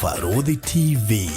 Farodhi TV,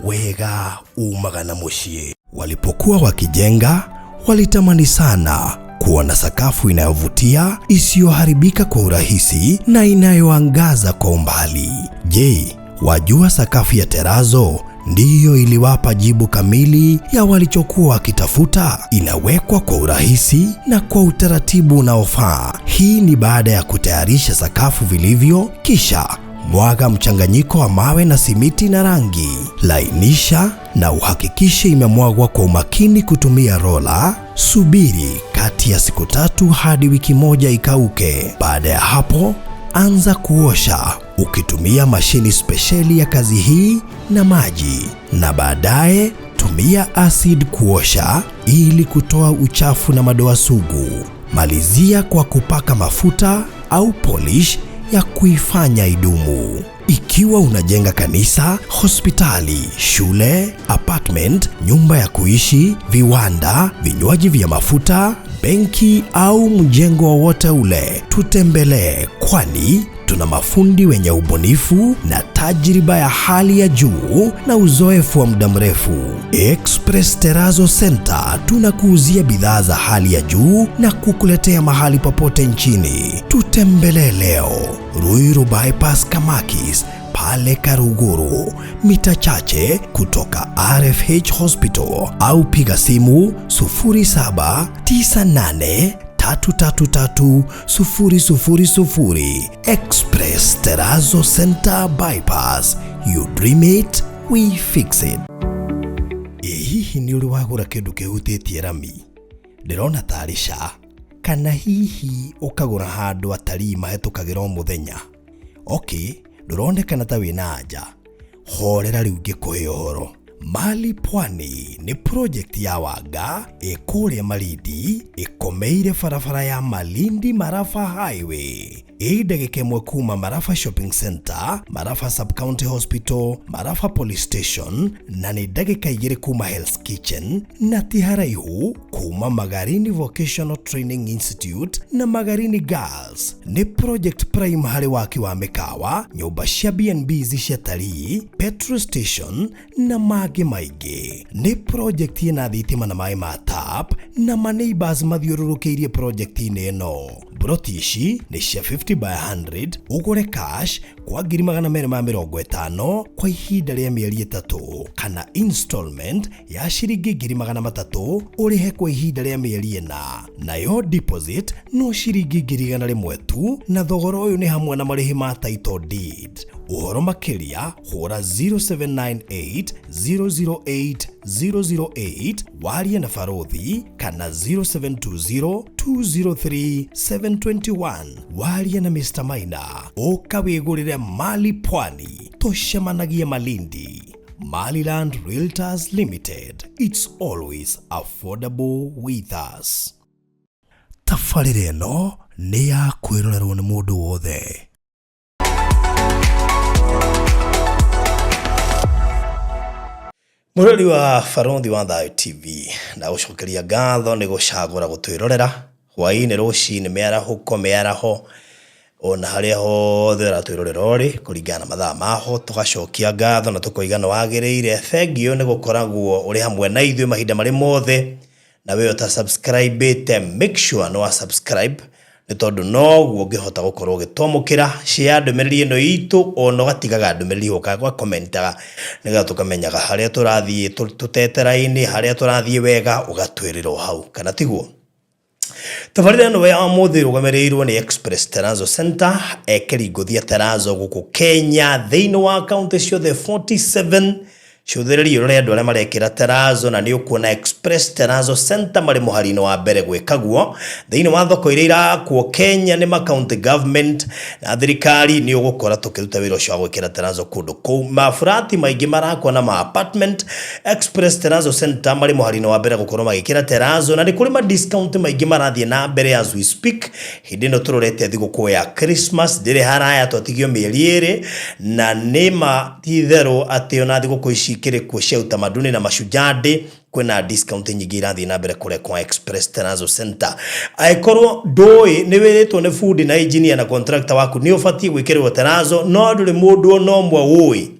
wega umagana mushie. Walipokuwa wakijenga, walitamani sana kuona sakafu inayovutia, isiyoharibika kwa urahisi na inayoangaza kwa umbali. Je, wajua sakafu ya terazo ndiyo iliwapa jibu kamili ya walichokuwa wakitafuta? Inawekwa kwa urahisi na kwa utaratibu unaofaa. Hii ni baada ya kutayarisha sakafu vilivyo, kisha mwaga mchanganyiko wa mawe na simiti na rangi. Lainisha na uhakikishe imemwagwa kwa umakini kutumia rola. Subiri kati ya siku 3 hadi wiki 1 ikauke. Baada ya hapo, anza kuosha ukitumia mashini spesheli ya kazi hii na maji, na baadaye tumia acid kuosha ili kutoa uchafu na madoa sugu. Malizia kwa kupaka mafuta au polish ya kuifanya idumu. Ikiwa unajenga kanisa, hospitali, shule, apartment, nyumba ya kuishi, viwanda, vinywaji vya mafuta, benki au mjengo wowote ule, tutembelee, kwani tuna mafundi wenye ubunifu na tajriba ya hali ya juu na uzoefu wa muda mrefu. Express Terazo Center tunakuuzia bidhaa za hali ya juu na kukuletea mahali popote nchini. Tutembelee leo, Ruiru Bypass Kamakis, pale Karuguru, mita chache kutoka RFH Hospital, au piga simu 0798 333 Express Terazo Center Bypass. You dream it, we fix it. Hihi ni uri wagura kindu kihutĩtie rami? Ndirona tarisha. Kana hihi ukagura handu atarii mahetũkagĩra mũthenya? Okay, nduronekana ta wĩna anja. Horera rĩu ngĩkũhe ũhoro. Mali Pwani ni project ya Wanga ĩkũrĩa Malindi, ĩkomeire barabara ya Malindi Marafa Highway. Ndagĩka ĩmwe kuma Marafa Shopping Center, Marafa Sub-County Hospital, Marafa Police Station, na ni ndagĩka 2 kuma Hell's Kitchen, na ti haraihu kuma Magarini Vocational Training Institute na Magarini Girls. Ni project prime harĩ waki wa mĩkawa, nyũmba cia B&Bs cia atalii, petrol station na mangĩ maingĩ. Ni project ĩna thitima na maĩ ma tap, na maneighbors mathiũrũrũkĩirie project-inĩ ĩno. Broti ici ni cia 50 by 100, ugure cash kwa 250 kwa ihinda rĩa mĩeri 3, kana installment ya shilingi 300 ũrĩhe kwa ihinda rĩa mĩeri 4. Nayo deposit no shilingi 100 tu, na thogora ũyũ nĩ hamwe na marĩhi ma title deed. Ũhoro makĩria hũra 0798 008 008 warie na Farodhi, kana 0720 203 721 warie na Mr. Maina. Ũkawĩgũrĩre Mali Pwani, tũcemanagie Malindi. Maliland Realtors Limited, it's always affordable with us. Tabarĩra ĩno nĩ ya kwĩrorerwo nĩ mũndũ wothe. Mũrori wa Farodhi wa Thayo TV, na gũcokeria ngatho nĩ gũcagũra gũtwĩrorera hwaĩ-inĩ, rũcinĩ, mĩaraho, mĩaraho, ona harĩa hothe ũratwĩrorera ũrĩ, kũringana na mathaa maho. Tũgacokia ngatho na tũkoiga nĩ wagĩrĩire. Thengio nĩ gũkoragwo ũrĩ hamwe na ithuĩ mahinda marĩ mothe, na wewe ta subscribe, make sure no subscribe, nĩ tondũ noguo ũngĩhota gũkorwo ũgĩtwamũkĩra share ndũmĩrĩri ĩno itũ, ona ũgatigaga ndũmĩrĩri ũka gwa commentaga, nĩgetha tũkamenyaga harĩa tũrathiĩ tũtetera-inĩ, harĩa tũrathiĩ wega, ũgatwĩrĩra hau, kana tiguo. Tabarĩra ĩno ya ũmũthĩ rũgamĩrĩirwo nĩ Express Terazo Center, Kĩringo Terazo gũkũ Kenya, thĩinĩ wa county ciothe 47. Cũthĩrĩria ũrĩa andũ arĩa marekĩra Terazo, na nĩ ũkuona Express Terazo Center marĩ mũhari-inĩ wa mbere gwĩkaguo thĩinĩ wa thoko iria irakuo Kenya nĩ ma-county government na thirikari. Nĩ ũgũkora tũkĩruta wĩra ũcio wa gwĩkĩra Terazo kũndũ kũu. Mafurati maingĩ marakuo na ma-apartment, Express Terazo Center marĩ mũhari-inĩ wa mbere gũkorwo magĩkĩra Terazo, na nĩ kũrĩ ma-discount maingĩ marathiĩ na mbere as we speak. Hĩndĩ ĩno tũrorete thigũkũ ya Christmas, ndĩrĩ haraya, twatigio mĩeri 2, na nĩ ma ti-itherũ atĩ ona thigũkũ ici kirikuo cia utamaduni na mashujadi kwena discount nyingi irathi na mbere kule kwa Express Terazo Center. Aikorwo ndoi ni wiritwo ni food na engineer na contractor waku ni ufatie gwikirwo Terazo, no nduri mundu no mwe woi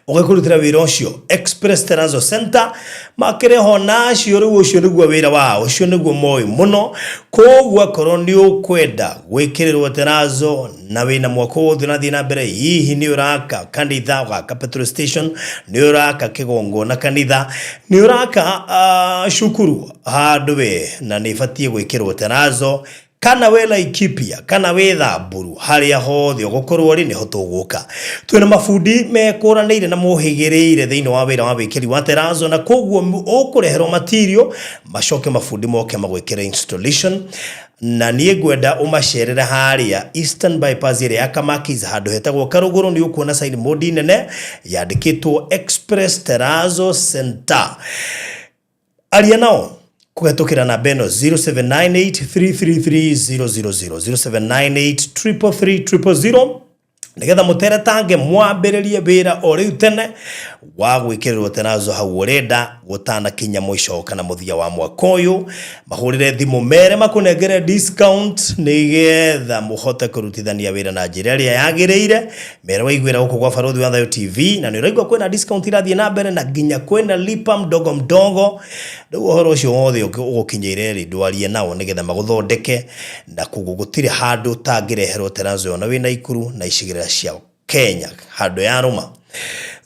ugakurutira wira ucio Express Terrazzo Center makire hona cio riu ucio niguo wira wao ucio niguo moi muno kogwa koroni ukwenda gwikirirwo Terrazzo na wina mwako wothe nathi na mbere hihi ni uraka kanitha waka petrol station ni uraka kigongo na kanitha ni uraka shukuru handu we na ni fatie gwikirwo Terrazzo kana wela ikipia kana wetha buru haria hothe gukorwo ri ni hotuguka twina mafundi mekuranire na muhigireire thiini wa wira wa wikiri wa Terrazzo na kogwo ukurehero material macoke mafundi moke magwikira installation na nie gwenda umacerere haria Eastern Bypass ire Akamakis handu hetagwo Karuguru ni ukuona sign board nene yandikitwo Express Terrazzo Center aria nao kugatukira na beno 0798333000 0798333000 nigetha mutere tange mwambiririe wira ori tene wa gwikirwo Terrazzo hau urenda gutana kinya mwisho kana muthia wa mwaka uyu mahurire thimu mere makunengere discount nigetha muhote kurutithania wira na njira iria yagireire mere waiguira guku gwa Baruthi wa Thayo TV na ni raigwa kwena discount irathie na mbere na ginya kwena lipa mdogo mdogo ndu uhoro ucio wothe ugukinyire ri ndwarie nao nigetha maguthondeke na kugugutire handu tangireherwo Terrazzo na wina ikuru na icigirira cia Kenya handu ya Roma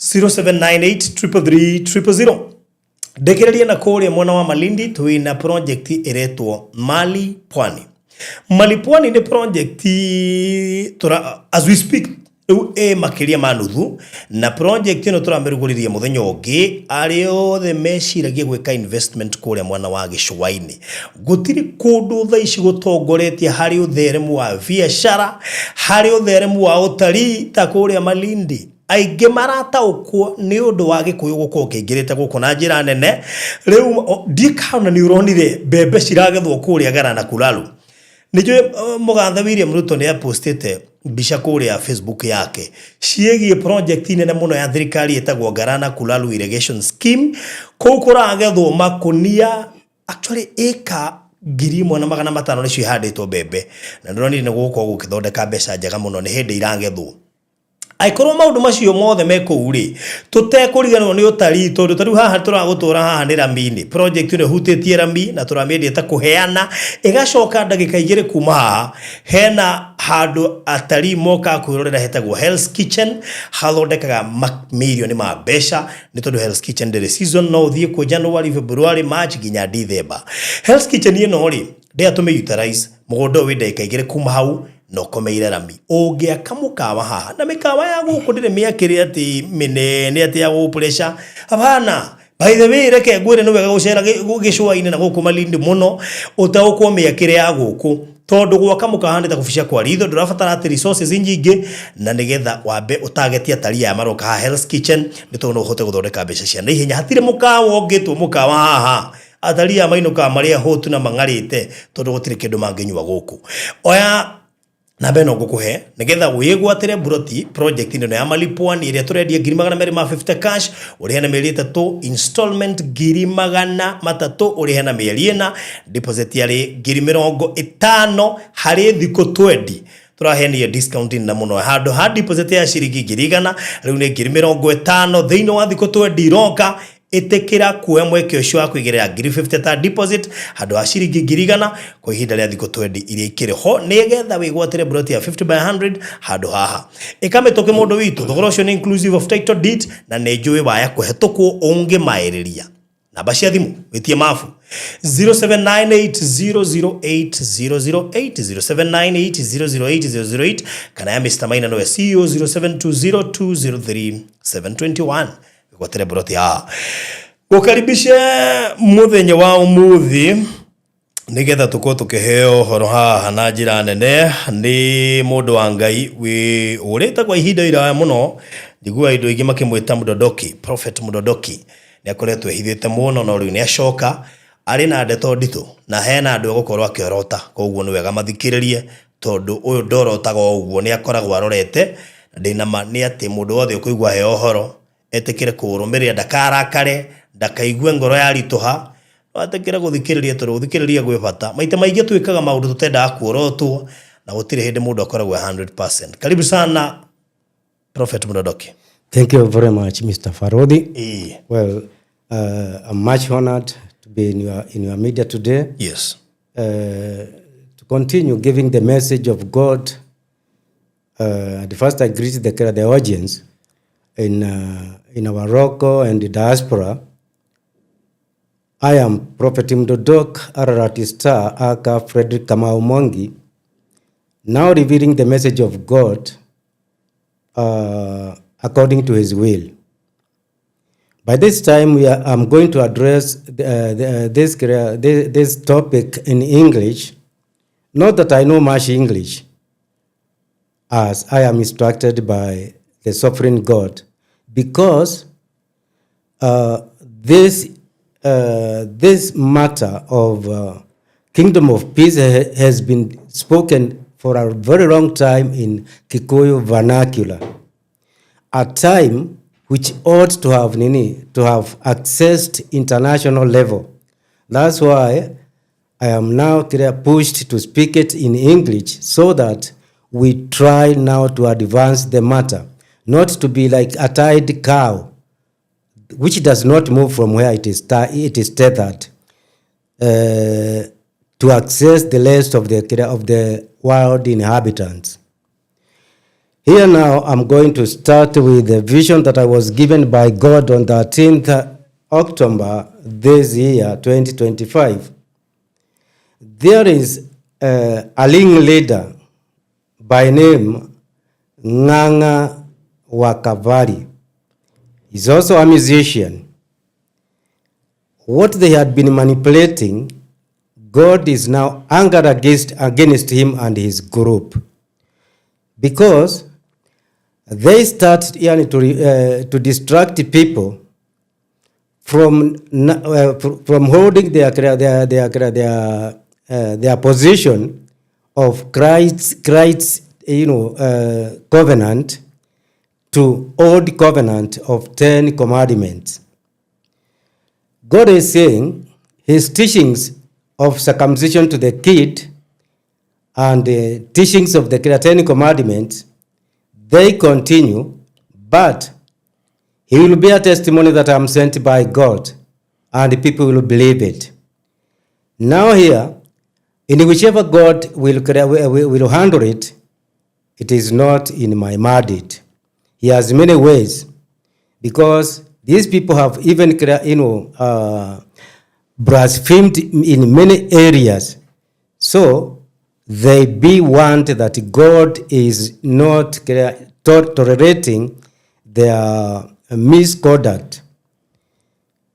0798333000 Ndekereria na kuria mwana wa Malindi twina project iretwo Mali Pwani. Mali Pwani ni project as we speak makiria manuthu na project ino turameruguriria muthenya ungi ari othe meciragie gwika investment kuria mwana wa Gicũa-inĩ gutiri kundu tha ici gutongoretie hari utheremu wa biashara hari utheremu wa utari ta kuria Malindi aige marataukwo ni undu wa Gikuyu guko kingirite guko na njira nene riu dikana ni uronire bebe ciragethwo kuria gara na kulalu nijo Mugathe William Ruto ni apostete bisha kuria Facebook yake ciegie project nene muno ya thirikari etagwo Garana Kulalu irrigation scheme kuragethwo makunia actually eka 1,500 nicio ihanditwo bebe na ndoroni ni guko gukithondeka mbeca njega muno ni hindi iragethwo aikorwo maundu macio mothe mekuri tutekuriganwo ni utari tondu tariu haha turagutura haha ni Rami-ini project ni hutitie Rami na turamiendie ta kuheana igacoka ndagika igire kuma haha hena handu atari moka kwirorera hetagwo Hell's Kitchen hathondekaga milioni ma mbeca ni tondu Hell's Kitchen ndere season no uthie ku January February March ginya December Hell's Kitchen ino ri ndia tume utilize mugondo wi ndagika igire kuma hau no komeire Rami ogia kamukawa haha na mikawa ya guku ndire miakire ati minene ati ya pressure abana by the way reke gwire no wega gucera Gicũa-inĩ na guku Malindi muno utaukwo miakire ya guku tondu gwaka mukahandita kuficia kwa ritho ndurabatara ati resources nyingi na nigetha wambe utagetia tari ya maroka ha Hell's Kitchen ni tondu uhote guthondeka mbeca cia naihenya hatire mukawa ongitwo mukawa haha atari ya mainuka maria hotu na mangarite tondu gutire kindu manginywa guku oya na beno gukuhe nigetha wigwatire buroti project ino ya Mali Pwani iria turendia 250 cash uri hena mieri 3 installment 300 uri hena mieri ina deposit yari 50 hari thiko 20 turahenia discount na muno handu ha deposit ya ciringi 100 riu ni 50 thiini wa thiko 20 roka etekira kuwe mweke ucio wa kwigirira 50 ta deposit handu ha ciringi 100 kwa ihinda ria thiko 20 iria ikire ho nigetha wigwatire broti ya 50 by 100 handu haha ikametoke mundu witu thogora ucio ni inclusive of title deed na ni njui waya kuhetukwo ungi mairiria namba cia thimu witie mafu 0798008008 0798008008 kana ya Mr. Maina no CEO 0720203721 gwatire broti ya gukaribishe muthenya wa umuthi nigetha tukwo tukiheo horo haha na njira nene ni mundu wa Ngai wi urita kwa ihinda ira muno njigua indo ingi makimwita Mdodoki Prophet Mdodoki ni akoretwo ehithite muno no riu ni acoka ari na ndeto ndito na hena andu gukorwo akiorota koguo ni wega mathikiririe tondu uyu ndorotaga uguo ni akoragwo arorete ndina ma ni ati mundu wothe ukuigwa he ohoro etekire kurumiria ndakarakare ndakaigue ngoro ya rituha atekire guthikiriria tondu guthikiriria gwe bata maita maingi twikaga maundu tutenda kuorotwo na gutire hindi mundu akoragwo 100%. Karibu sana Prophet Mdodoki. Thank you very much, Mr. Farodi. Well, I'm much honored to be in your media today. Yes. To continue giving the message of God. At first, I greet the audience in our local and the diaspora. I am Prophet Mdodoki, Ararati Star, Aka Frederick Kamau Mongi, now revealing the message of God according to his will. By this time, I'm going to address this topic in English. Not that I know much English, as I am instructed by the sovereign God, because this matter of kingdom of peace has been spoken for a very long time in Kikuyu vernacular. A time which ought to have accessed international level. That's why I am now pushed to speak it in English, so that we try now to advance the matter, not to be like a tied cow, which does not move from where it is tethered, to access the rest of the world inhabitants. Here now, I'm going to start with the vision that I was given by God on the 13th October this year, 2025. There is a Ling leader by name Nganga Wakavari. He's also a musician. What they had been manipulating, God is now angered against him and his group, because they started to distract people from holding their position of Christ's covenant to old covenant of 10 commandments. God is saying his teachings of circumcision to the kid and the teachings of the 10 commandments, they continue, but he will bear testimony that I am sent by God, and the people will believe it. Now here, in whichever God will handle it, it is not in my mandate. He has many ways, because these people have even blasphemed in many areas. So they want that God is not tolerating their misconduct.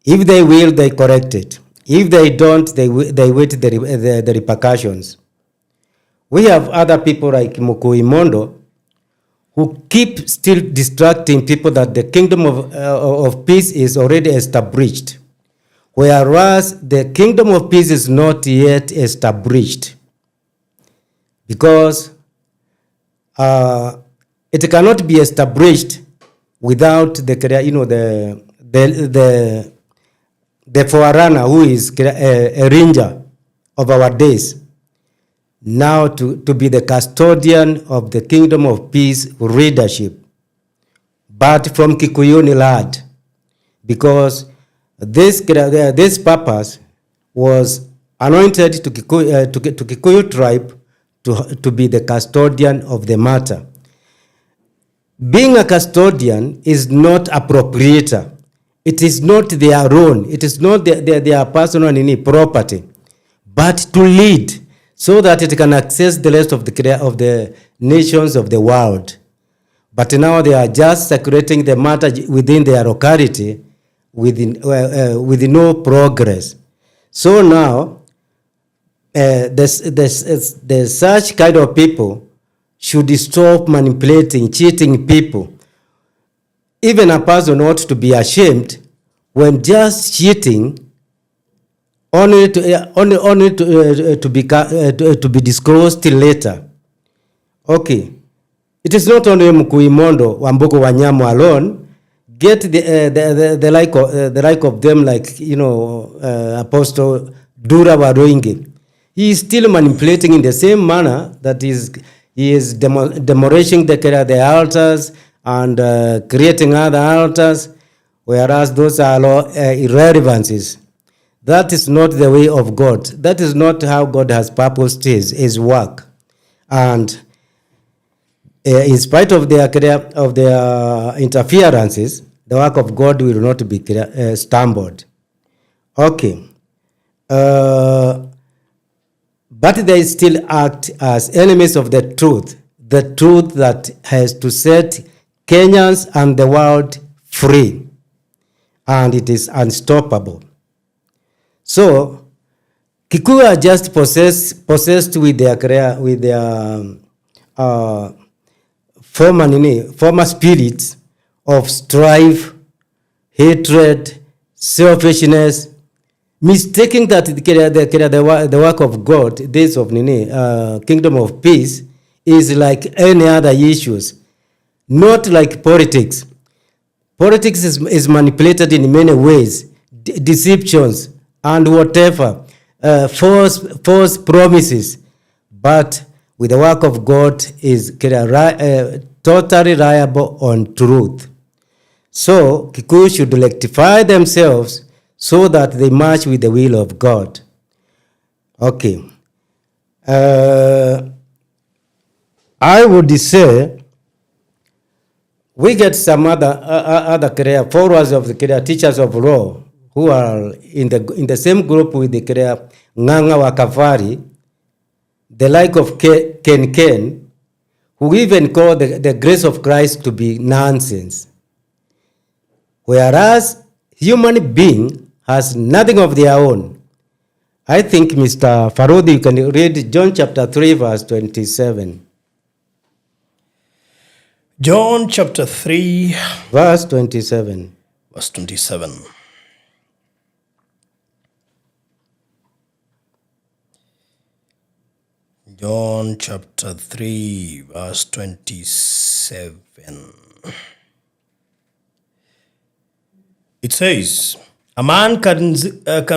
If they will, they correct it. If they don't, they wait the repercussions. We have other people like Mukui Mondo who keep still distracting people that the kingdom of peace is already established, whereas the kingdom of peace is not yet established, because it cannot be established without the forerunner, who is a ranger of our days, now to be the custodian of the kingdom of peace leadership, but from Kikuyuni land, because this purpose was anointed to Kikuyu tribe to be the custodian of the matter. Being a custodian is not a proprietor. It is not their own. It is not their personal property, but to lead, so that it can access the rest of the nations of the world. But now they are just circulating the matter within their locality with no progress. So now, the such kind of people should stop manipulating, cheating people. Even a person ought to be ashamed when just cheating, only to be disclosed later. Okay, it is not only Mkuimondo, Wambuko Wanyama alone. Get the like of them, like Apostle Dura Waroingi. He is still manipulating in the same manner that he is demolishing the altars and creating other altars, whereas those are irrelevancies. That is not the way of God. That is not how God has purposed his work. And in spite of their interferences, the work of God will not be stumbled. Okay. But they still act as enemies of the truth that has to set Kenyans and the world free, and it is unstoppable. So Kikuyu are just possessed with their former spirits of strife, hatred, selfishness, mistaking that the work of God, this of kingdom of peace, is like any other issues, not like politics. Politics is manipulated in many ways, deceptions and whatever, false promises. But with the work of God is totally reliable on truth. So Kikuyu should rectify themselves so that they match with the will of God. Okay. I would say we get some other career followers of the career teachers of law who are in the same group with the career Nganga Wakafari, the like of Ken, who even call the grace of Christ to be nonsense. Whereas human being has nothing of their own. I think, Mr. Farodi, you can read John chapter 3, verse 27. John chapter 3, verse 27. Verse 27. John chapter 3, verse 27. It says, a man can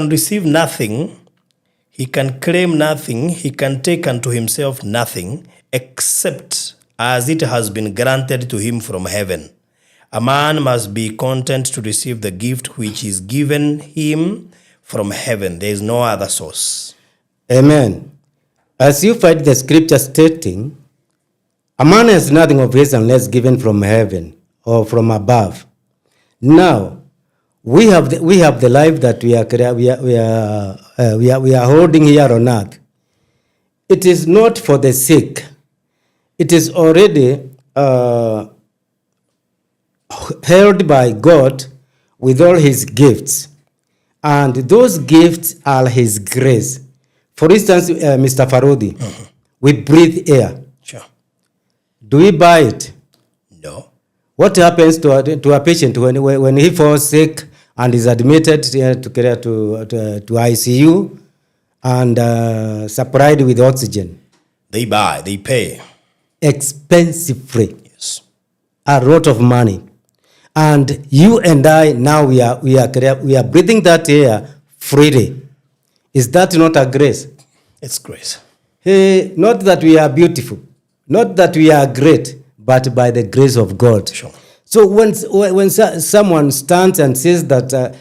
receive nothing, he can claim nothing, he can take unto himself nothing, except as it has been granted to him from heaven. A man must be content to receive the gift which is given him from heaven. There is no other source. Amen. As you find the scripture stating, a man has nothing of his unless given from heaven or from above. Now, we have the life that we are holding here on earth. It is not for the sick. It is already held by God with all his gifts, and those gifts are his grace. For instance, Mr. Farodi, we breathe air. Sure. Do we buy it? No. What happens to a patient when he falls sick and is admitted to ICU and supplied with oxygen? They pay. Expensively. Yes. A lot of money. And you and I now we are breathing that air freely. Is that not a grace? It's grace. Hey, not that we are beautiful, not that we are great, but by the grace of God. Sure. So when someone stands and says that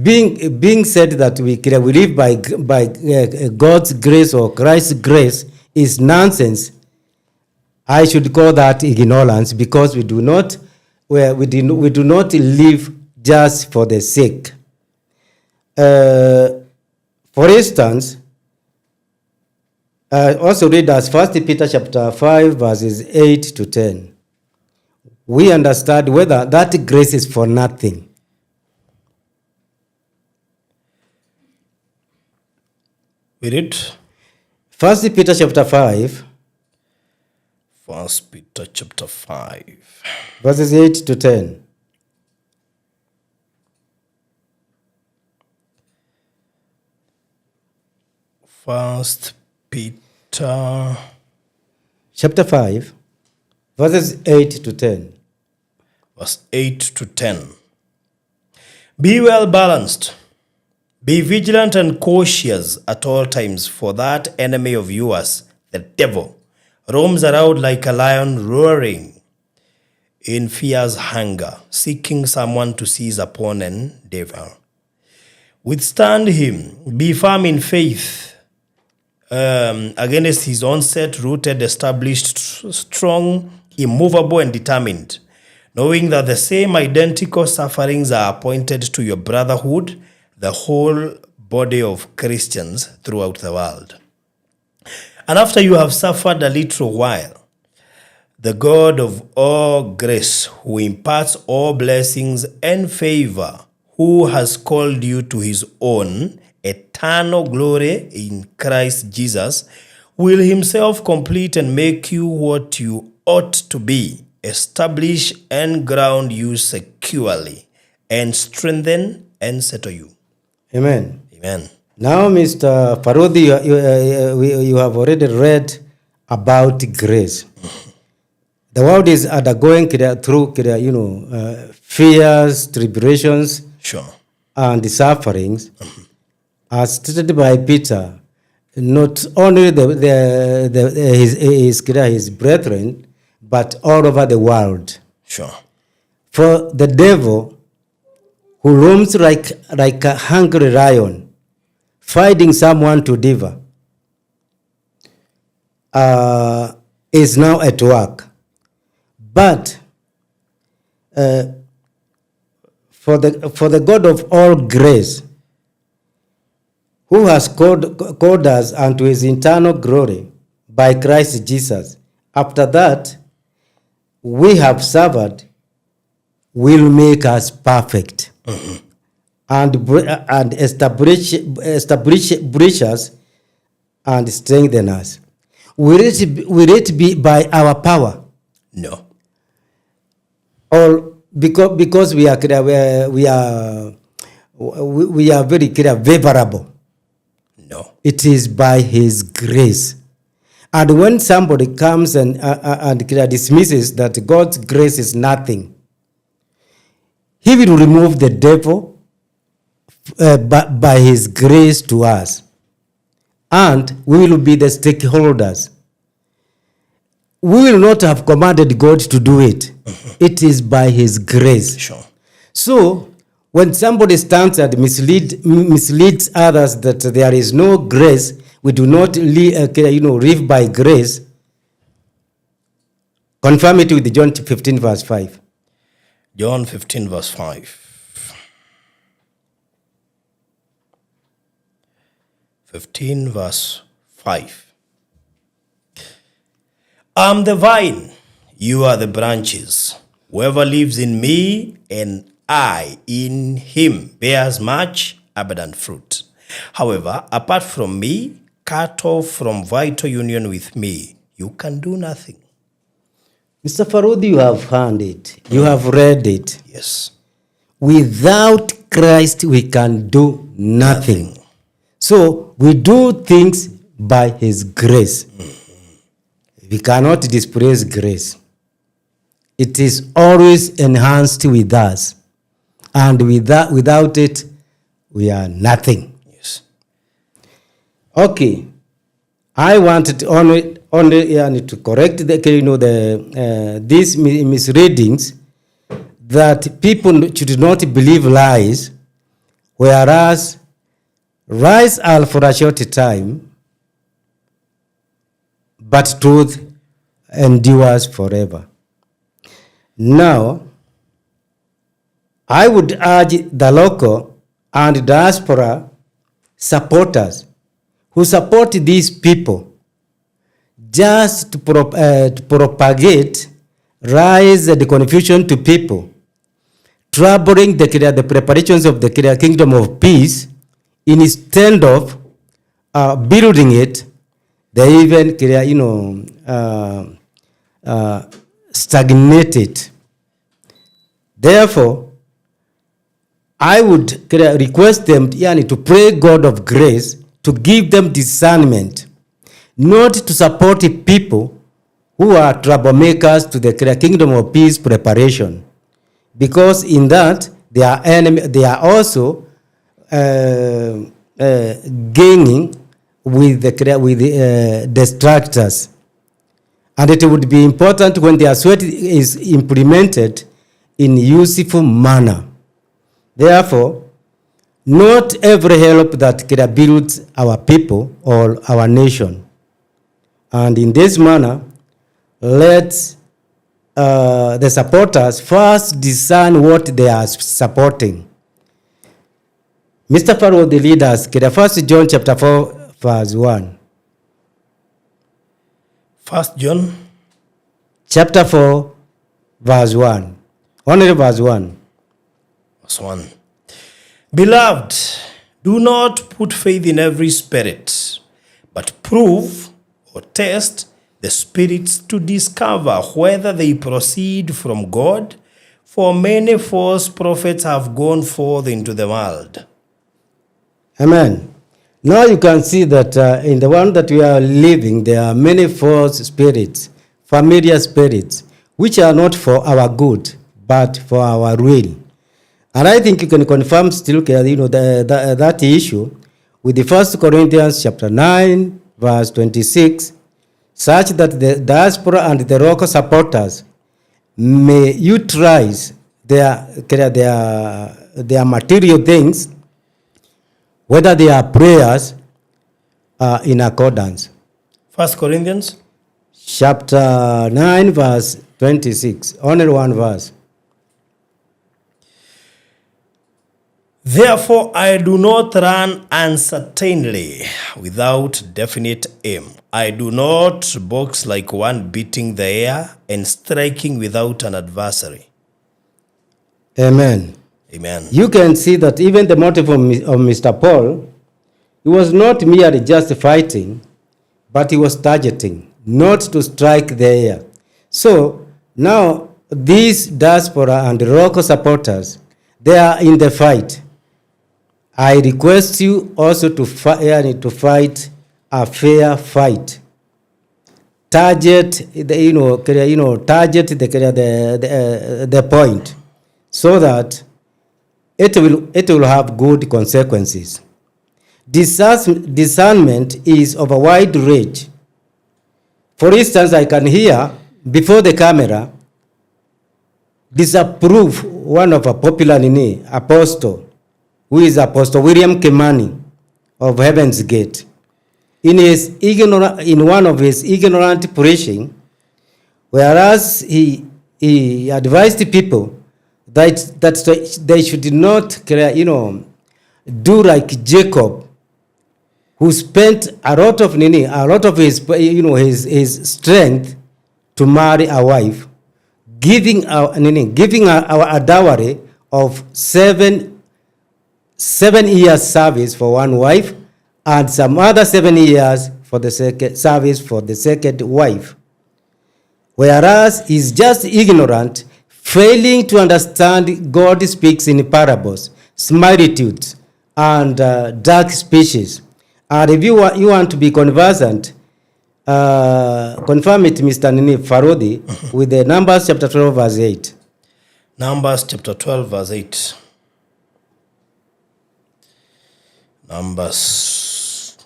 being said that we live by God's grace or Christ's grace is nonsense, I should call that ignorance, because we do not live just for the sake. For instance, also read as 1 Peter chapter 5, verses 8 to 10. We understand whether that grace is for nothing. We read 1 Peter chapter 5. 1 Peter chapter 5. Verses 8 to 10. First Peter chapter 5, verses 8 to 10. Verse 8 to 10. Be well balanced. Be vigilant and cautious at all times, for that enemy of yours, the devil, roams around like a lion roaring, in fierce hunger, seeking someone to seize upon and devour. Withstand him, be firm in faith, against his onset, rooted, established, strong, immovable, and determined, knowing that the same identical sufferings are appointed to your brotherhood, the whole body of Christians throughout the world. And after you have suffered a little while, the God of all grace, who imparts all blessings and favor, who has called you to his own eternal glory in Christ Jesus, will himself complete and make you what you ought to be, establish and ground you securely, and strengthen and settle you. Amen. Amen. Now, Mr. Farodi, you have already read about grace. The world is undergoing through, fears, tribulations, Sure. and sufferings, as stated by Peter. Not only his brethren, but all over the world. Sure. For the devil, who roams like a hungry lion, finding someone to devour, is now at work. But for the God of all grace, who has called us unto his eternal glory by Christ Jesus, after that we have suffered, will make us perfect, and establish us and strengthen us. Will it be by our power? No. Or because we are very favorable? No. It is by his grace. And when somebody comes and dismisses that God's grace is nothing, he will remove the devil by his grace to us. And we will be the stakeholders. We will not have commanded God to do it. It is by his grace. Sure. So, when somebody stands and misleads others that there is no grace, we do not live by grace, confirm it with John 15 verse 5. John 15 verse 5. 15 verse 5. I am the vine, you are the branches. Whoever lives in me and I in him bears much abundant fruit. However, apart from me, cut off from vital union with me, you can do nothing. Mr. Farodi, you have heard it. You have read it. Yes. Without Christ, we can do nothing. So, we do things by his grace. We cannot dispraise grace. It is always enhanced with us. And without it, we are nothing. Yes. Okay. I wanted only to correct these misreadings, that people should not believe lies, whereas lies are for a short time, but truth endures forever. Now, I would urge the local and diaspora supporters who support these people just to propagate lies and confusion to people, troubling the preparations of the kingdom of peace, instead of building it. They even stagnate it. Therefore, I would request them to pray God of grace to give them discernment, not to support people who are troublemakers to the kingdom of peace preparation, because in that they are also gaining with the distractors, And it would be important when their sweat is implemented in useful manner. Therefore, not every help that can build our people or our nation. And in this manner, let the supporters first discern what they are supporting. Mr. Pharaoh, the leaders, 1 John chapter 4, verse 1. 1 John chapter 4, verse 1. Only verse 1. Verse 1. Beloved, do not put faith in every spirit, but prove or test the spirits to discover whether they proceed from God, for many false prophets have gone forth into the world. Amen. Now you can see that in the one that we are living, there are many false spirits, familiar spirits, which are not for our good, but for our ruin. And I think you can confirm still, that issue with the 1 Corinthians chapter 9, verse 26, such that the diaspora and the local supporters may utilize their material things, whether they are prayers, in accordance. 1 Corinthians chapter 9, verse 26. Only one verse. Therefore, I do not run uncertainly without definite aim. I do not box like one beating the air and striking without an adversary. Amen. Amen. You can see that even the motive of Mr. Paul, he was not merely just fighting, but he was targeting, not to strike the air. So now these diaspora and local supporters, they are in the fight. I request you also to fight a fair fight. Target target the point, so that it will have good consequences. Discernment is of a wide range. For instance, I can hear before the camera disapprove one of a popular apostle, who is Apostle William Kimani of Heaven's Gate. In one of his ignorant preaching, whereas he advised people that they should not do like Jacob, who spent a lot of his strength to marry a wife, giving a dowry of 7 years service for one wife, and some other 7 years for the second service for the second wife. Whereas he's just ignorant, failing to understand God speaks in parables, similitudes, and dark speeches. And if you want to be conversant, confirm it, Mr. Farodi, with the Numbers chapter 12, verse 8. Numbers chapter 12, verse 8. Numbers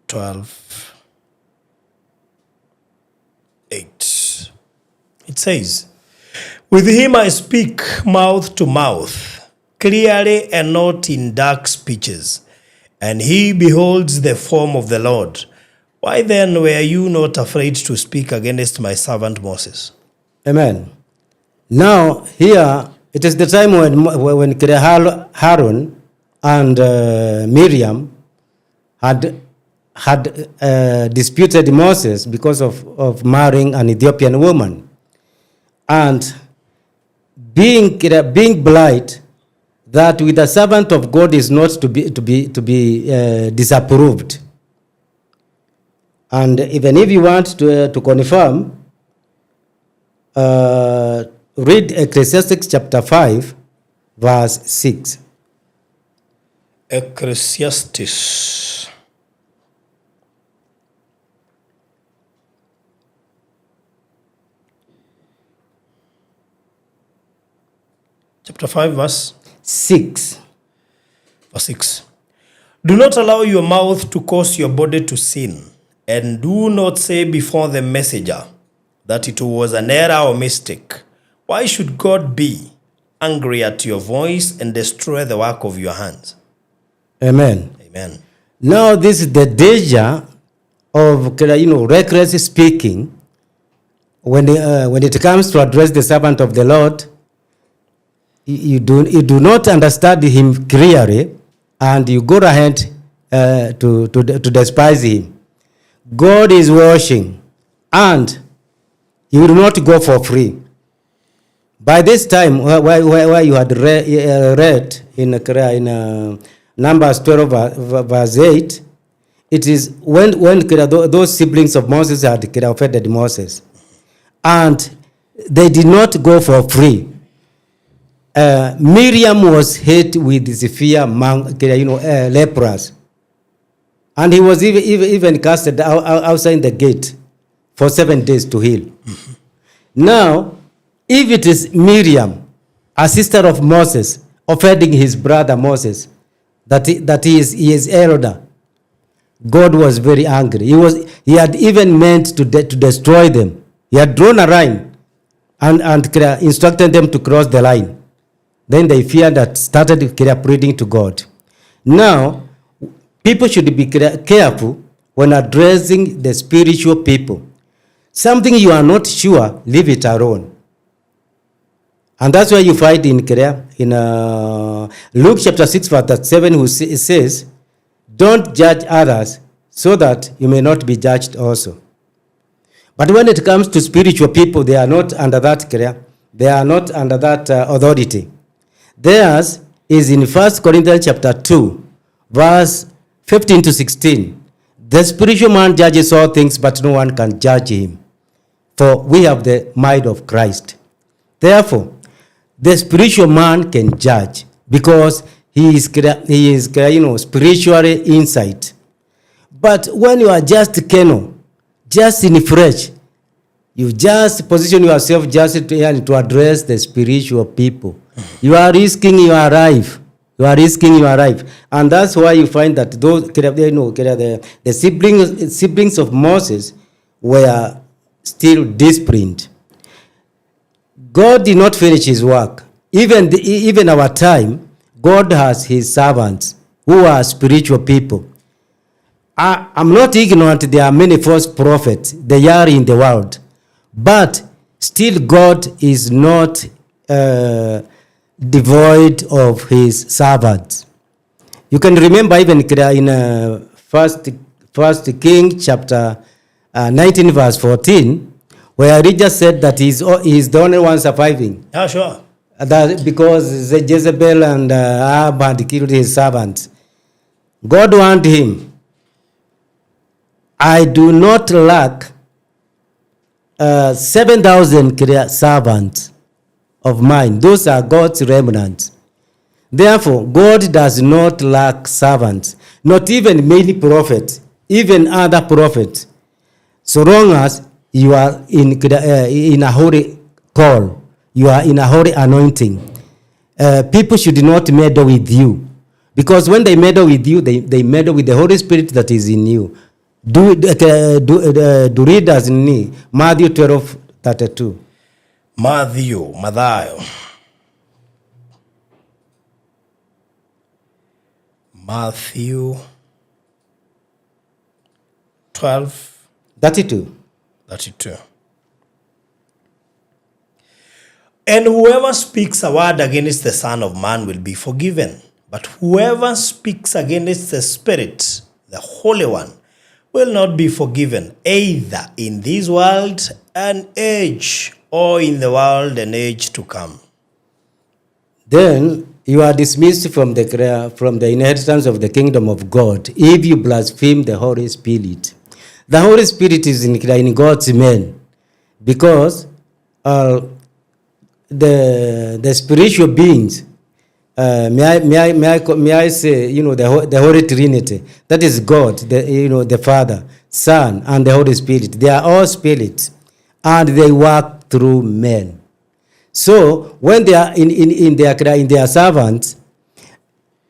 12, 8. It says, with him I speak mouth to mouth, clearly and not in dark speeches, and he beholds the form of the Lord. Why then were you not afraid to speak against my servant Moses? Amen. Now here it is the time when Aaron and Miriam had disputed Moses because of marrying an Ethiopian woman, and being blind, that with a servant of God is not to be disapproved. And even if you want to confirm, read Ecclesiastes chapter 5, verse 6. Ecclesiastes chapter 5, verse 6. Verse 6. Do not allow your mouth to cause your body to sin, And do not say before the messenger that it was an error or mistake. Why should God be angry at your voice and destroy the work of your hands? Amen. Amen. Now, this is the danger of reckless speaking when it comes to address the servant of the Lord. You do not understand him clearly, and you go ahead to despise him. God is watching, and he will not go for free. By this time, where you had read in Numbers 12 verse 8, it is when those siblings of Moses had offended Moses, and they did not go for free. Miriam was hit with severe lepers, and he was even casted outside the gate for 7 days to heal. Mm-hmm. Now, if it is Miriam, a sister of Moses, offending his brother Moses, that he is elder, God was very angry. He had even meant to destroy them. He had drawn a line and instructed them to cross the line. Then they feared that started pleading to God. Now, people should be careful when addressing the spiritual people. Something you are not sure, leave it alone. And that's why you find in Luke chapter 6 verse 7, who says, don't judge others so that you may not be judged also. But when it comes to spiritual people, they are not under that they are not under that authority. Theirs is in 1 Corinthians chapter 2, verse 15 to 16. The spiritual man judges all things, but no one can judge him. For we have the mind of Christ. Therefore, the spiritual man can judge because he is spiritually insight. But when you are just carnal, just in flesh, you just position yourself just to address the spiritual people. You are risking your life. You are risking your life. And that's why you find that those the siblings of Moses were still disciplined. God did not finish his work. Even our time, God has his servants who are spiritual people. I'm not ignorant there are many false prophets. They are in the world. But still God is not devoid of his servants. You can remember even in First King chapter 19 verse 14, where Elijah said that he's the only one surviving. Yeah, sure. That because Jezebel and Ahab had killed his servants. God warned him, I do not lack 7,000 servants of mine. Those are God's remnants. Therefore, God does not lack servants, not even many prophets, even other prophets. So long as you are in a holy call, you are in a holy anointing, people should not meddle with you. Because when they meddle with you, they meddle with the Holy Spirit that is in you. Do read as in me, Matthew 12:32. Matthew 12:32. And whoever speaks a word against the Son of Man will be forgiven. But whoever speaks against the Spirit, the Holy One, will not be forgiven, either in this world and age, or in the world and age to come. Then you are dismissed from the inheritance of the kingdom of God if you blaspheme the Holy Spirit. The Holy Spirit is in God's man, because the spiritual beings, may I say, the Holy Trinity, that is God, the Father, Son, and the Holy Spirit. They are all spirits, and they work through men. So when they are in their servants,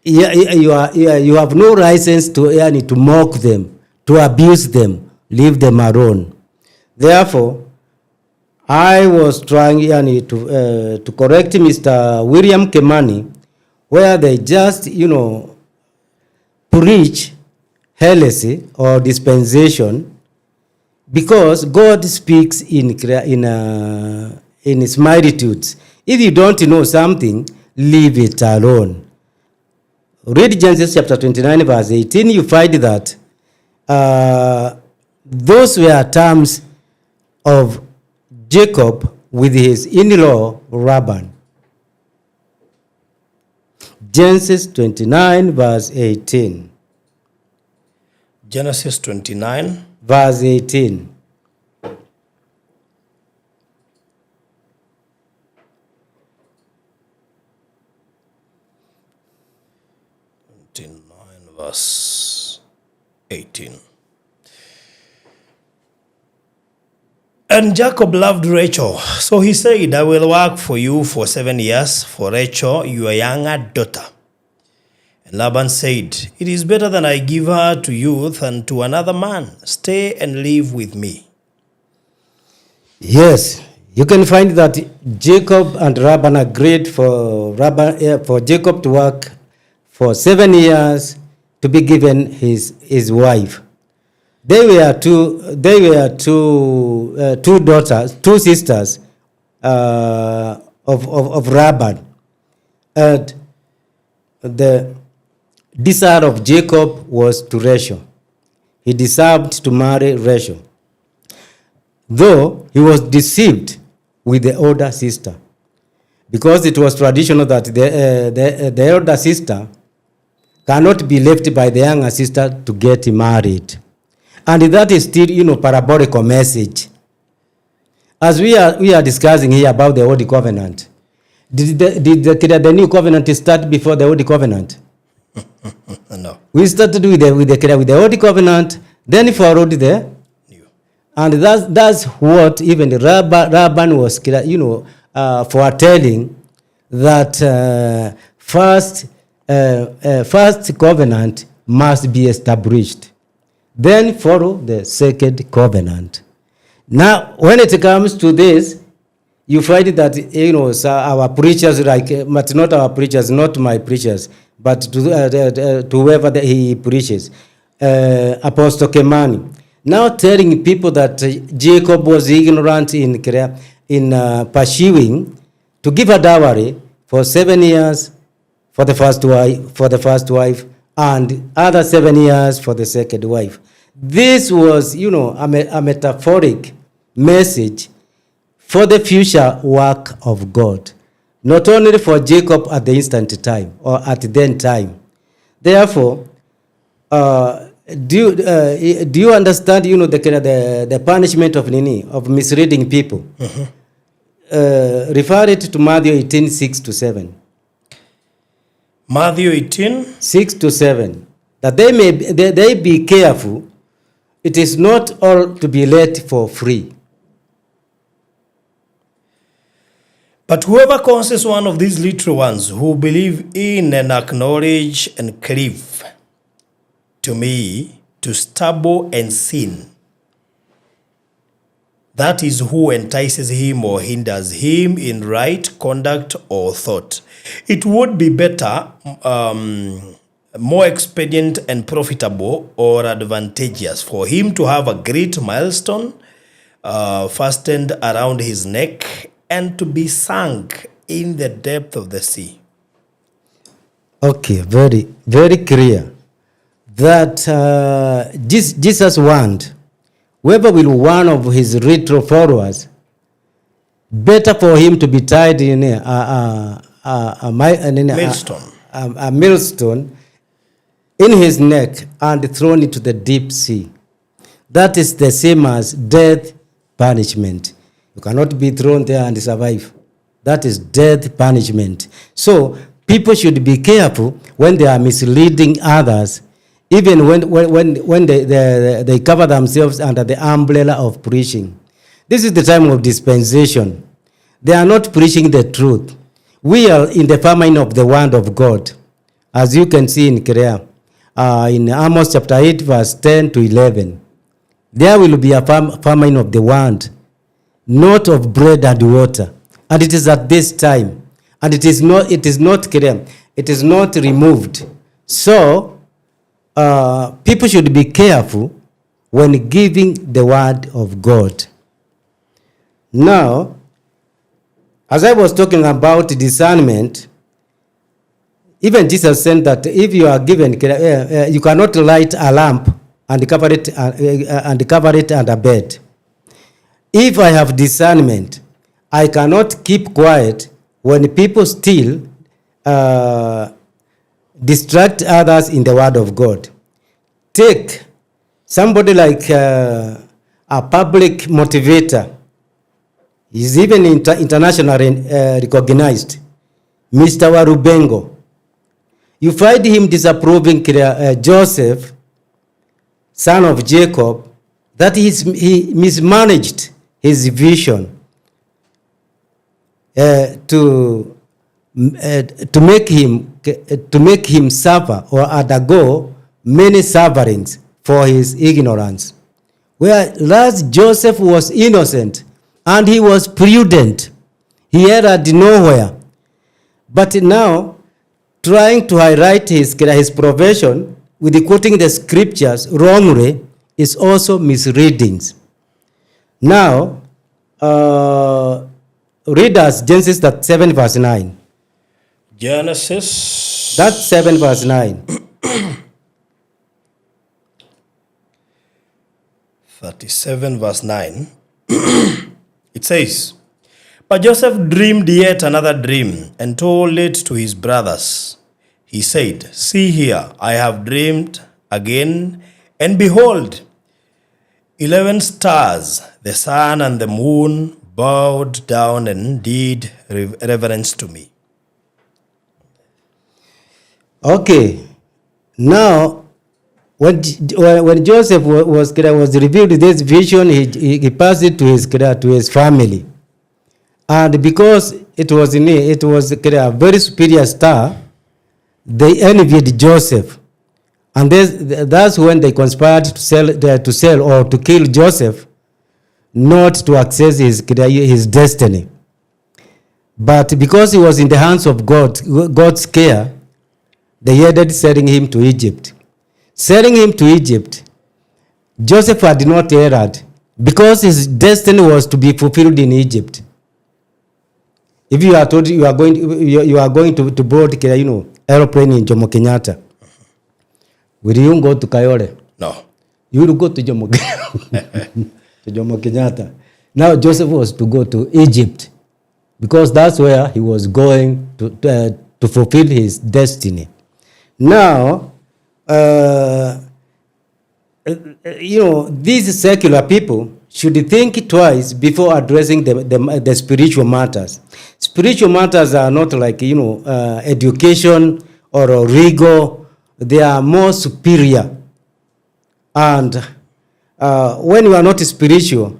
you have no license to mock them, to abuse them. leave them alone. Therefore, I was trying to correct Mr. William Kimani, where they just, preach heresy or dispensation, because God speaks in His multitudes. If you don't know something, leave it alone. Read Genesis chapter 29, verse 18. You find that those were terms of Jacob with his in-law Laban. Genesis 29, verse 18. Genesis 29, verse 18. Verse 18. And Jacob loved Rachel, so he said, I will work for you for 7 years, for Rachel, your younger daughter. And Laban said, it is better that I give her to you than to another man. Stay and live with me. Yes, you can find that Jacob and Laban agreed for Jacob to work for 7 years to be given his wife. They were two sisters of Laban, and the desire of Jacob was to Rachel. He deserved to marry Rachel, though he was deceived with the older sister, because it was traditional that the elder sister cannot be left by the younger sister to get married. And that is still, parabolical message. As we are discussing here about the Old Covenant, did the New Covenant start before the Old Covenant? No. We started with the Old Covenant, then followed the New. And that's what even Laban was, foretelling, that first covenant must be established. Then follow the second covenant. Now, when it comes to this, you find that, our preachers, but not our preachers, not my preachers, but to whoever he preaches, Apostle Kimani, now telling people that Jacob was ignorant in pursuing to give a dowry for 7 years for the first wife, and other 7 years for the second wife. This was, a metaphoric message for the future work of God, not only for Jacob at the instant time or at then time. Therefore, do you understand, the punishment of misleading people? Mm-hmm. Refer it to Matthew 18, 6-7. Matthew 18, 6-7. That they be careful. It is not all to be let for free. But whoever causes one of these little ones who believe in and acknowledge and cleave to me to stumble and sin, that is who entices him or hinders him in right conduct or thought. It would be better, more expedient and profitable or advantageous for him to have a great millstone fastened around his neck and to be sunk in the depth of the sea. Okay, very, very clear. That Jesus warned, whoever will one of his little followers, better for him to be tied in a millstone in his neck and thrown into the deep sea. That is the same as death punishment. You cannot be thrown there and survive. That is death punishment. So people should be careful when they are misleading others, even when they cover themselves under the umbrella of preaching. This is the time of dispensation. They are not preaching the truth. We are in the famine of the word of God, as you can see in Korea, in Amos chapter 8, verse 10-11. there will be a famine of the land, not of bread and water. And it is at this time. And it is not clear. It is not removed. So, people should be careful when giving the word of God. Now, as I was talking about discernment, even Jesus said that if you are given, you cannot light a lamp and cover it under bed. If I have discernment, I cannot keep quiet when people still distract others in the word of God. Take somebody like a public motivator. He's even internationally recognized, Mr. Warubengo. You find him disapproving Joseph, son of Jacob, that he mismanaged his vision to make him suffer or undergo many sufferings for his ignorance. Whereas Joseph was innocent and he was prudent. He erred nowhere. But now, trying to highlight his profession with quoting the scriptures wrongly is also misreadings. Now, read us Genesis 7 verse 9. Genesis. That's 7 verse 9. 37 verse 9. It says, but Joseph dreamed yet another dream and told it to his brothers. He said, see here, I have dreamed again, and behold, 11 stars, the sun and the moon, bowed down and did reverence to me. Okay, now when Joseph was revealed this vision, he passed it to his family, and because it was a very superior star, they envied Joseph, and that's when they conspired to sell or to kill Joseph, not to access his destiny. But because he was in the hands of God's care, they ended selling him to Egypt. Selling him to Egypt, Joseph had not erred because his destiny was to be fulfilled in Egypt. If you are told you are going to board, aeroplane in Jomo Kenyatta, will you go to Kayole? No. You will go to Jomo Kenyatta. Now Joseph was to go to Egypt because that's where he was going to fulfill his destiny. Now, these secular people should think twice before addressing the spiritual matters. Spiritual matters are not like, education or legal. They are more superior. And when you are not spiritual,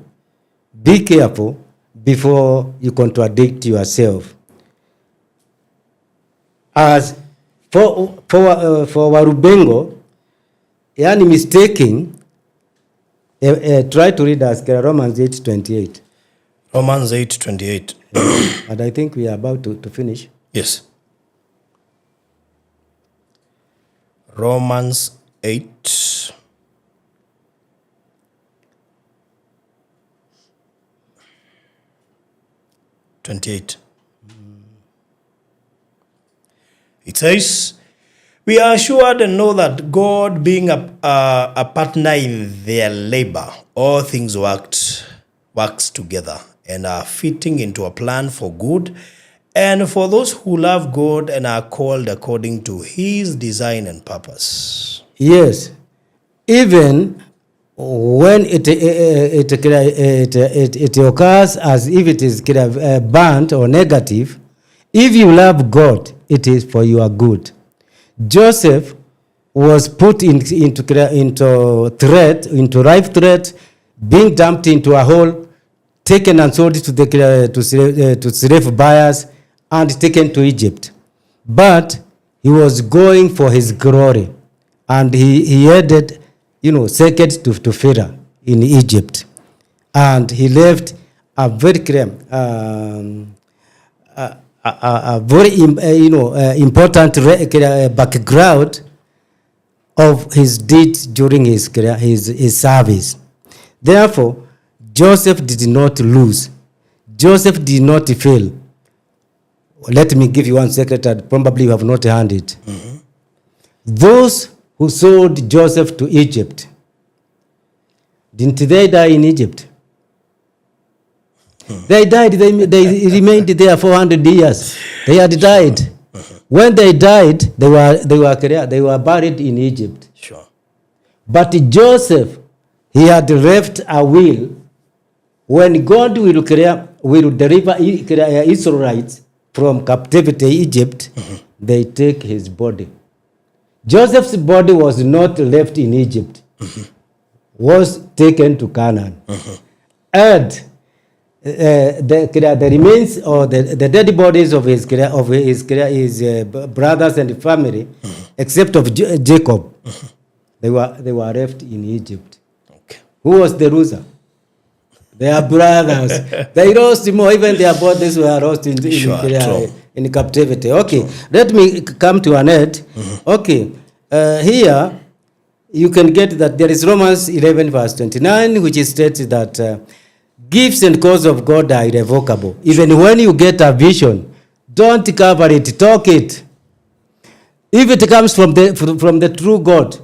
be careful before you contradict yourself. As for Warubengo, yani mistaking, try to read us Romans 8:28. Romans 8:28. And I think we are about to finish. Yes. Romans 8:28. It says, we are assured and know that God being a partner in their labor, all things works together and are fitting into a plan for good, and for those who love God and are called according to his design and purpose. Yes. Even when it occurs as if it is bad or negative, if you love God, it is for your good. Joseph was put into life threat, being dumped into a hole, taken and sold to slave buyers, and taken to Egypt. But he was going for his glory, and he headed, second to Pharaoh. in Egypt. And he left a very clear, a very important background of his deeds during his career, his service. Therefore, Joseph did not lose. Joseph did not fail. Let me give you one secret that probably you have not heard it. Mm-hmm. Those who sold Joseph to Egypt, didn't they die in Egypt? They died. They remained there 400 years. They had died. When they died, they were buried in Egypt. Sure. But Joseph, he had left a will. When God will deliver Israelites from captivity, Egypt, they take his body. Joseph's body was not left in Egypt. Was taken to Canaan. And the remains or the dead bodies of his brothers and family, except of Jacob, they were left in Egypt. Okay. Who was the loser? Their brothers. They lost more. Even their bodies were lost in captivity. Okay, let me come to an end. Okay, here you can get that there is Romans 11 verse 29, which states that gifts and calls of God are irrevocable. Even when you get a vision, don't cover it, talk it. If it comes from the true God,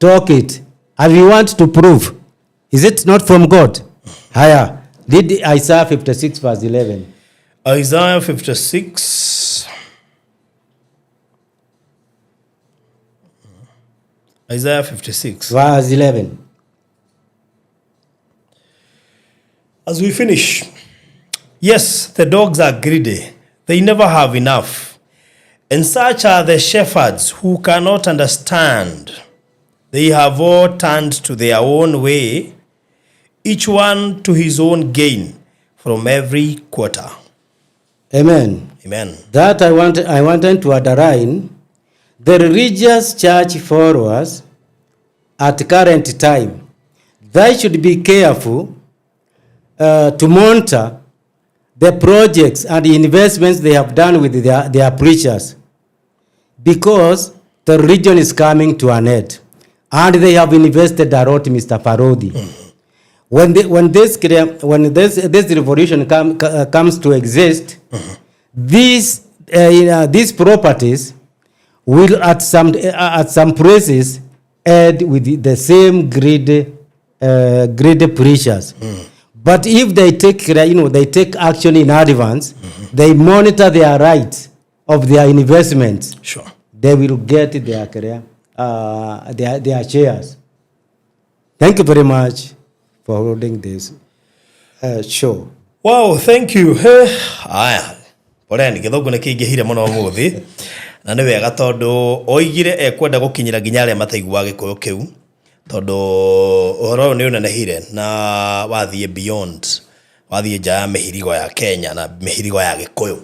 talk it. And you want to prove, is it not from God? Higher. Read Isaiah 56 verse 11. Isaiah 56. Isaiah 56. Verse 11. As we finish, yes, the dogs are greedy. They never have enough. And such are the shepherds who cannot understand. They have all turned to their own way, each one to his own gain from every quarter. Amen. Amen. That I wanted to underline. The religious church followers at current time, they should be careful to monitor the projects and the investments they have done with their preachers, because the religion is coming to an end and they have invested a lot, Mr. Parodi. When this revolution comes to exist, these properties will at some places add with the same greedy preachers. But if they take action in advance, they monitor their rights of their investments. Sure. They will get their shares. Thank you very much for holding this show. Wow, thank you. Aya. Pole ni githogu ne kingihire muno muthi. Na ni wega tondu oigire ekwenda gukinyira nginya aria mataigua gikuyu kiu. Tondu uhoro ni unenehire na wathie beyond. Wathie nja ya mihirigo ya Kenya na mihirigo ya gikuyu.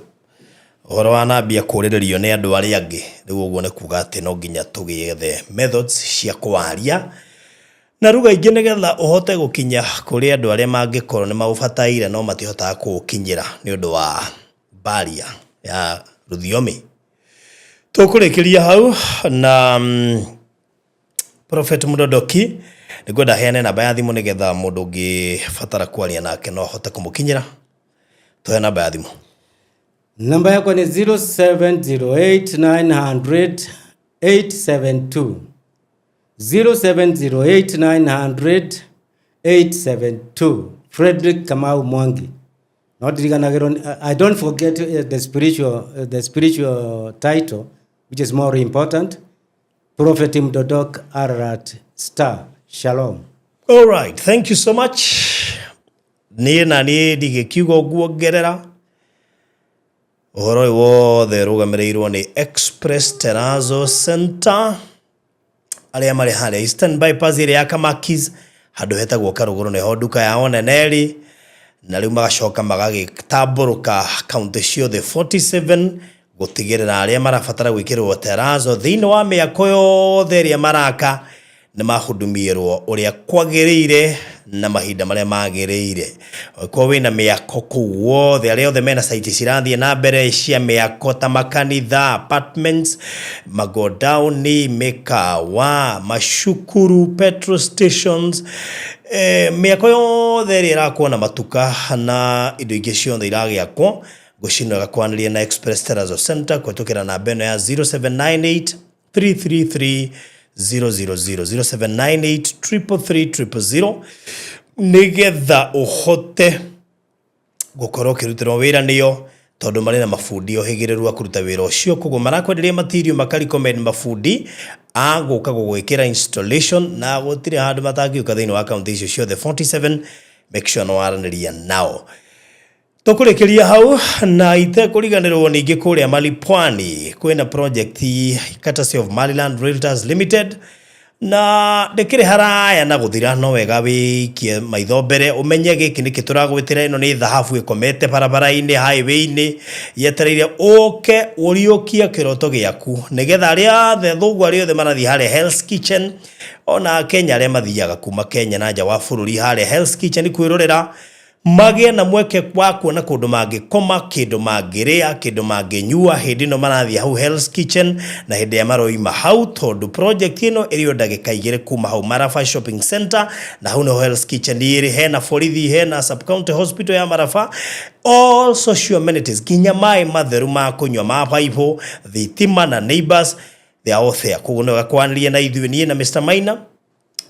Uhoro wa nambia kuririo ni andu aria angi. Riu uguo ni kuga ati no nginya tugiethe methods cia kwaria. Na ruga ingi nigetha uhote gukinya kuri andu aria mangikorwo ni maubataire no matihotaga kukinyira ni undu wa barrier ya ruthiomi. Tukurikiria hau na Prophet Mdodoki nigwenda heane namba ya thimu nigetha mundu ungibatara kwaria nake no hote kumukinyira. Tuhe namba ya thimu. Namba yako ni 0708900872. 0708900872. Frederick Kamau Mwangi. I don't forget the spiritual title, which is more important. Prophet Mdodoki Ararat Star. Shalom. All right, thank you so much. Ni digikiugo guongerera. Uhoro wothe rugamirĩirwo ni Express Terrazzo Center. Aria mari haria Eastern Bypass ĩrĩa ya Kamakis, handu hetagwo Karuguru niho nduka ya Oneneri, na riu magacoka magagĩtambũrũka kaunti ciothe 47 gutigĩrĩra aria marabatara gwĩkĩrwo Terrazzo thĩinĩ wa mĩako yothe ĩrĩa maraka nĩ mahudumirwo ũrĩa kwagĩrĩire na mahinda marĩa magĩrĩire. Kwa wĩna mĩako kũu wothe arĩa othe mena site cirathiĩ na mbere cia mĩako ta makanitha, apartments, magodauni, mĩkawa, mashukuru, petrol stations, mĩako yothe ĩrĩa ĩrakorwo na matuka na indo ingĩ ciothe iragĩakwo gũcinwo gakwanĩria na Express Terrazzo Center kũhĩtũkĩra namba ĩno ya 0798 333 000 0798 333 nigetha uhote gukorwo kirutirwo wira niyo tondu mari na mafundi ohigiriru akuruta wira ucio koguo marakwenderia material makaricommend mafundi aguka gugwikira installation na gutire handu matangiuka thiini wa account icio ciothe 47. Make sure no waraniria nao tukurekeria hau na ite kuriganirwo ningi kuria Malipwani kwina project courtesy of Maryland Realtors Limited na ndekire haraya na guthira no wega wikie maitho mbere umenye giki niki turagwitira ino ni thahabu ikomete barabara-ini highway-ini yetereire oke uriokia kiroto giaku nigetha aria thethugwa aria othe marathi hare Hell's Kitchen ona Kenya aria mathiaga kuma Kenya na nja wa bururi hare Hell's Kitchen kwirorera magie na mweke kwa kuona kundu mangikoma kindu mangiria kindu manginyua hindi no marathi hau Hell's Kitchen na hindi ya maroima hau tondu project ino iriyo ndagika igire kuma hau Marafa Shopping Center na hau no Hell's Kitchen iri hena borithi hena sub county hospital ya Marafa all social amenities kinya mai matheru ma kunywa ma paipo thitima na neighbors they are all there kuguno gakwanirie na ithuĩ nie na Mr. Maina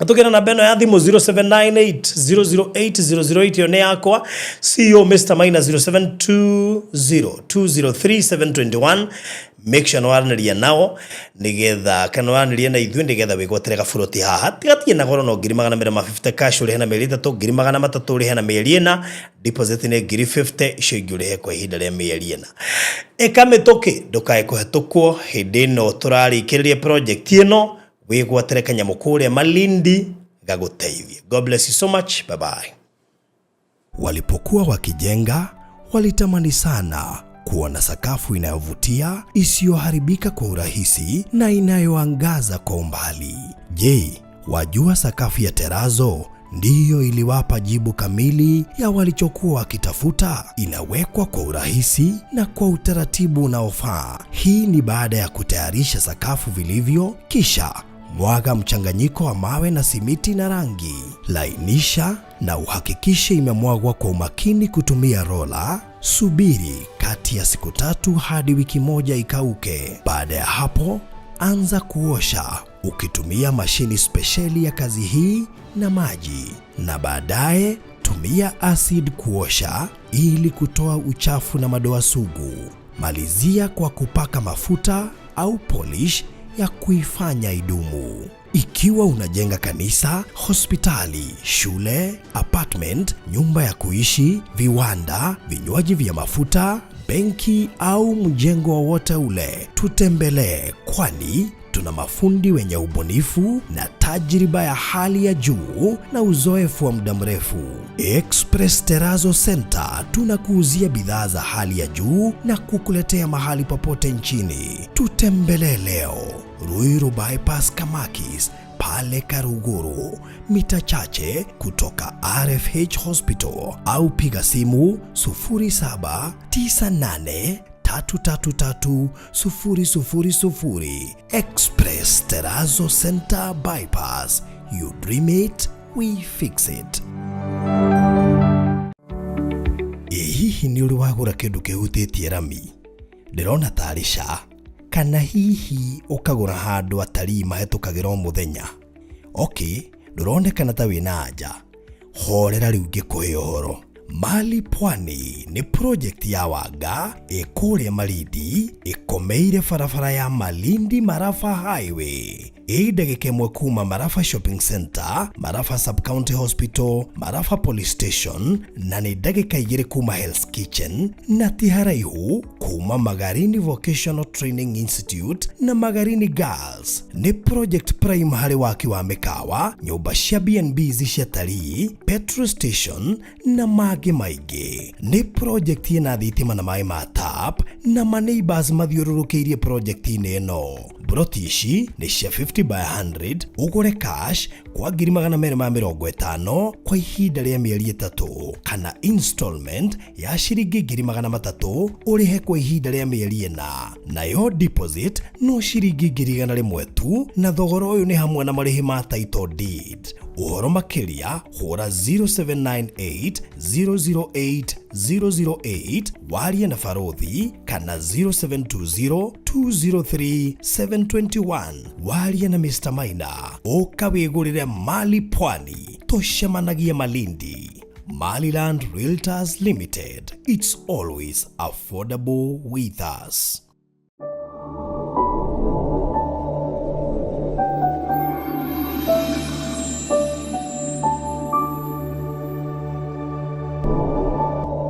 atukira na beno ya thimu 0798008008 yone yakwa CEO Mr. Maina 0720203721. Make sure no waraniria nao nigetha kana waraniria na ithuĩ nigetha wigotire gabũrũti haha tigatie na goro no 250 cash uri hena mĩeri 3 300 uri hena mĩeri 4 deposit ni 50 icio ingĩ uri he kwa ihinda rĩa mĩeri 4 ekamĩtũki ndukae kũhetũkwo hindi no turarĩkĩrĩria project ĩno wigwatere kanyamu kuria Malindi gaguteithie. God bless you so much. Bye bye. Walipokuwa wakijenga walitamani sana kuona sakafu inayovutia isiyoharibika kwa urahisi na inayoangaza kwa umbali. Je, wajua sakafu ya Terrazzo ndiyo iliwapa jibu kamili ya walichokuwa wakitafuta? Inawekwa kwa urahisi na kwa utaratibu unaofaa. Hii ni baada ya kutayarisha sakafu vilivyo, kisha mwaga mchanganyiko wa mawe na simiti na rangi. Lainisha na uhakikishe imemwagwa kwa umakini kutumia rola. Subiri kati ya siku 3 hadi wiki 1 ikauke. Baada ya hapo, anza kuosha ukitumia mashini spesheli ya kazi hii na maji. Na baadaye tumia acid kuosha ili kutoa uchafu na madoa sugu. Malizia kwa kupaka mafuta au polish ya kuifanya idumu. Ikiwa unajenga kanisa, hospitali, shule, apartment, nyumba ya kuishi, viwanda, vinywaji vya mafuta, benki au mjengo wowote ule, tutembelee, kwani tuna mafundi wenye ubunifu na tajriba ya hali ya juu na uzoefu wa muda mrefu. Express Terrazzo Center tunakuuzia bidhaa za hali ya juu na kukuletea mahali popote nchini. Tutembelee leo, Ruiru Bypass Kamakis, pale Karuguru, mita chache kutoka RFH Hospital, au piga simu 0798 333 Express Terrazzo Center Bypass. You dream it, we fix it. Hihi ni uri wagura kindu kihutitie rami? Ndirona tarisha kana hihi ukagura handu atari mahetukagira muthenya. Okay, nduronekana ta wina anja. Horera riu ngikuhe uhoro. Malipwani ni project ya wanga ikuria Malindi ikomeire barabara ya Malindi Marafa Highway. Ndagika imwe kuma Marafa Shopping Center, Marafa Sub County Hospital, Marafa Police Station, na ni ndagika igiri kuma Hell's Kitchen, na ti haraihu kuma Magarini Vocational Training Institute na Magarini Girls. Ni project prime hari waki wa mikawa, nyumba cia B&B cia talii, petrol station na magi maigi. Ni project ina thitima na mai ma tap na ma neighbors mathiururukiirie project ino. Brotishi ni cia 50 50 by 100 ugure cash kwa 250 kwa ihinda rĩa mĩeri 3 kana installment ya ciringi 300 ũrĩhe kwa ihinda rĩa mĩeri 4. Nayo deposit no ciringi 100 tu, na thogora ũyũ nĩ hamwe na marĩhi ma title deed. Ũhoro makĩria hũra 0798 008 008 warie na barothi kana 0720 203 721 warie na Mr. Maina ũkawĩgũrĩre mali Pwani. Tũcemanagie Malindi. Maliland Realtors Limited. It's always affordable with us.